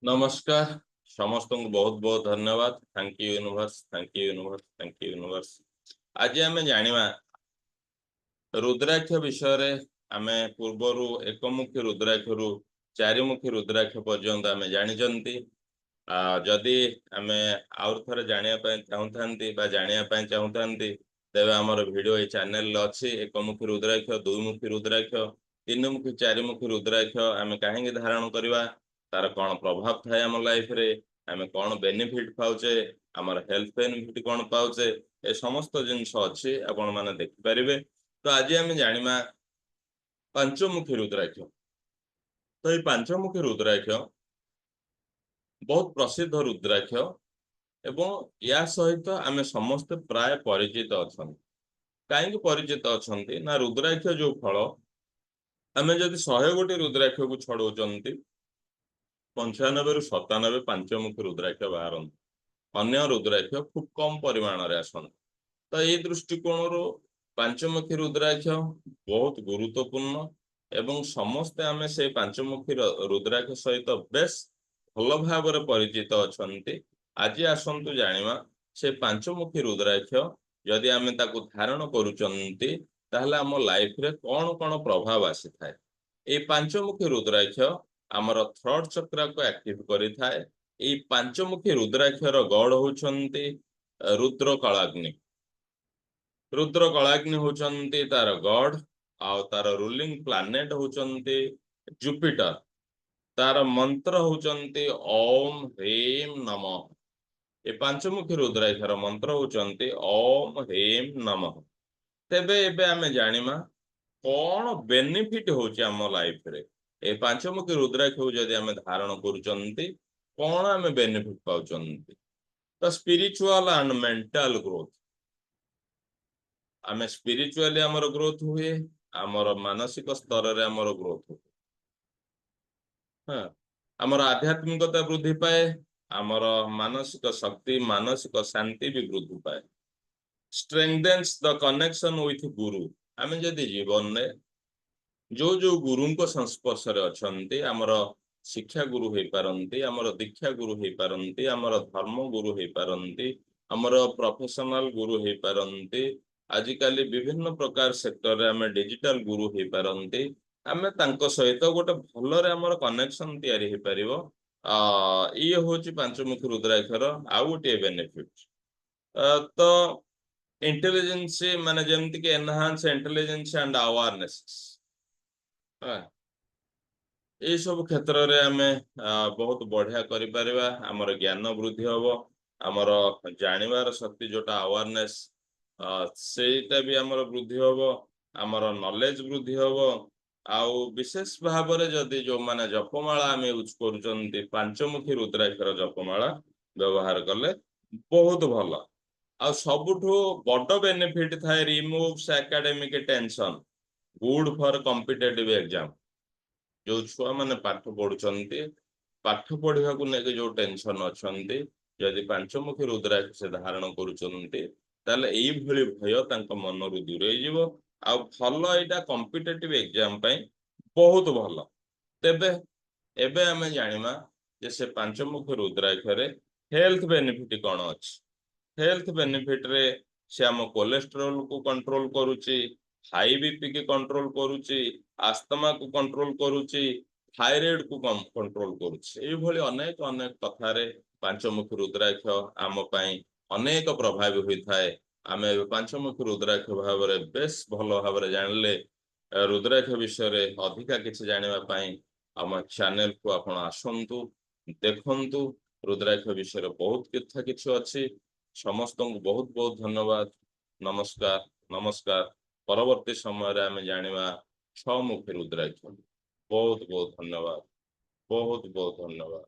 नमस्कार समस्त को बहुत बहुत धन्यवाद। Thank you universe, thank you universe, thank you universe. आज आम जानिबा रुद्राक्ष विषय रे। आमे पूर्वरु एकमुखी रुद्राक्ष रु चारिमुखी रुद्राक्ष पर्यंत आमे जानिचंती। जदि आमे आउर थरे जानिया पय चाहुथांती बा जानिया पय चाहुथांती तेबे हमर वीडियो ए चैनल अछि। एकमुखी रुद्राक्ष, दुईमुखी रुद्राक्ष, तीनमुखी चारिमुखी रुद्राक्ष आमे काहेंगे धारण करबा, तार कौन प्रभाव थाए आम लाइफ रे, आमे कौन बेनिफिट पाउचे, आमर हेल्थ बेनिफिट कौन पाउचे, ए समस्त जिनिस अच्छी आपण माने देखि परिबे। तो आज आम जानिमा पंचमुखी रुद्राक्ष। तो ये पंचमुखी रुद्राक्ष बहुत प्रसिद्ध रुद्राक्ष एवं या सहित आमे समस्त प्राय परिचित अछन। काहेकि परिचित अछंती ना रुद्राक्ष जो फल आमे जदि 100 गोटी रुद्राक्ष को छड़ौचंती 95 रु 97 पंचमुखी रुद्राक्ष बाहर, अन्य रुद्राक्ष खूब कम परिमाण रे आसन। तो ये दृष्टिकोण पंचमुखी रुद्राक्ष बहुत गुरुत्वपूर्ण एवं समस्ते आमे से पंचमुखी रुद्राक्ष सहित बेस भल भाव परिचित अछंती। आज आसंतु जानिमा से पंचमुखी रुद्राक्ष जदि आमे ताकू धारण करूचंती ताहले आम लाइफ रे कौन कौन प्रभाव आसी थाए। ए पंचमुखी रुद्राक्ष आमर थर्ड चक्र को एक्टिव करि थाए। ए पंचमुखी रुद्राक्षर गढ़ होचंती रुद्र कलाग्नि। रुद्र कलाग्नि होचंती तार गॉड आउ तार रूलिंग प्लैनेट होचंती जुपिटर। तार मंत्र होचंती ओम ह्रीम नमः। ए पंचमुखी रुद्राक्षर मंत्र होचंती ओम ह्रीम नमः। तेबे एबे आमे जानिमा कौन बेनिफिट होची आम लाइफ रे। ए पंचमुखी रुद्राक्ष जदि आमे धारण करूचंती कौन आमे बेनिफिट पाउचंती। तो स्पिरिचुअल एंड मेंटल ग्रोथ, आमे स्पिरिचुअली आमर ग्रोथ हुए, आमर मानसिक स्तर रे आमर ग्रोथ हुए। हाँ, आमर आध्यात्मिकता वृद्धि पाए, आमर मानसिक शक्ति मानसिक शांति भी वृद्धि पाए। स्ट्रेंथेन्स द कनेक्शन विथ गुरु। आमे जदि जीवन में जो जो गुरु को संस्पर्श रे अछंती, आमर शिक्षा गुरु हो पारंती, आमर दीक्षा गुरु हो पारंती, आमर धर्म गुरु हो पारंती, आमर प्रोफेशनल गुरु हो पारंती। आजिकाली विभिन्न प्रकार सेक्टर रे आमे डिजिटल गुरु हो पारंती। आमे तांको सहित गोटे भलरे आमर कनेक्शन तयारी हो पारिबो। ये होची पंचमुखी रुद्राक्षर आउ गोटे बेनिफिट। तो इंटेलिजेंस माने जेमति के एनहांस इंटेलिजेंस एंड अवेयरनेस, ये सब क्षेत्र रे आमे बहुत बढ़िया करि परिबा। हमर ज्ञान वृद्धि होबो, हमर जानिबार शक्ति जोटा अवेयरनेस सेटा भी हमर वृद्धि होबो, हमर नॉलेज वृद्धि होबो। आउ विशेष भाव रे जदि जो माने जपमाला आमे यूज करूचंती पंचमुखी रुद्राक्षर जपमाला व्यवहार कले बहुत भल। आ सबुठु बड़ बेनिफिट थाए removes academic tension, good for competitive exam. जो छुआ माने पाठ पढ़ुचंती, पाठ पढ़िया को लेके जो टेंशन अछंती, यदि पंचमुखी रुद्राक्ष से धारण करूचंती ताले एई भली भय तांको मन रु दूर होइजिवो। आ भल एटा कॉम्पिटिटिव एग्जाम पय बहुत भल। तेबे एबे आमे जानिमा जे से पंचमुखी रुद्राक्ष रे हेल्थ बेनिफिट कोन अछि। हेल्थ बेनिफिट रे से आम कोलेस्ट्रोल को कंट्रोल करूची, हाई बीपी के कंट्रोल करूची, आस्थमा को कंट्रोल करूची, थायराइड को कंट्रोल करूची। एई भली अनेक अनेक कथारे पंचमुखी रुद्राक्ष आम पय अनेक प्रभावी होई थाए। आमे पंचमुखी रुद्राक्ष भाव रे बेस भल भाव रे जानले रुद्राक्ष विषय रे अधिका किछि जानिबा पय आम चैनल को आपण आसंतु देखंतु। रुद्राक्ष विषय रे बहुत किथा किछि अछि। समस्त को बहुत बहुत धन्यवाद। नमस्कार नमस्कार। परवर्ती समय रे आमे जानिबा 6 मुखी रुद्राक्ष। बहुत बहुत धन्यवाद, बहुत बहुत धन्यवाद।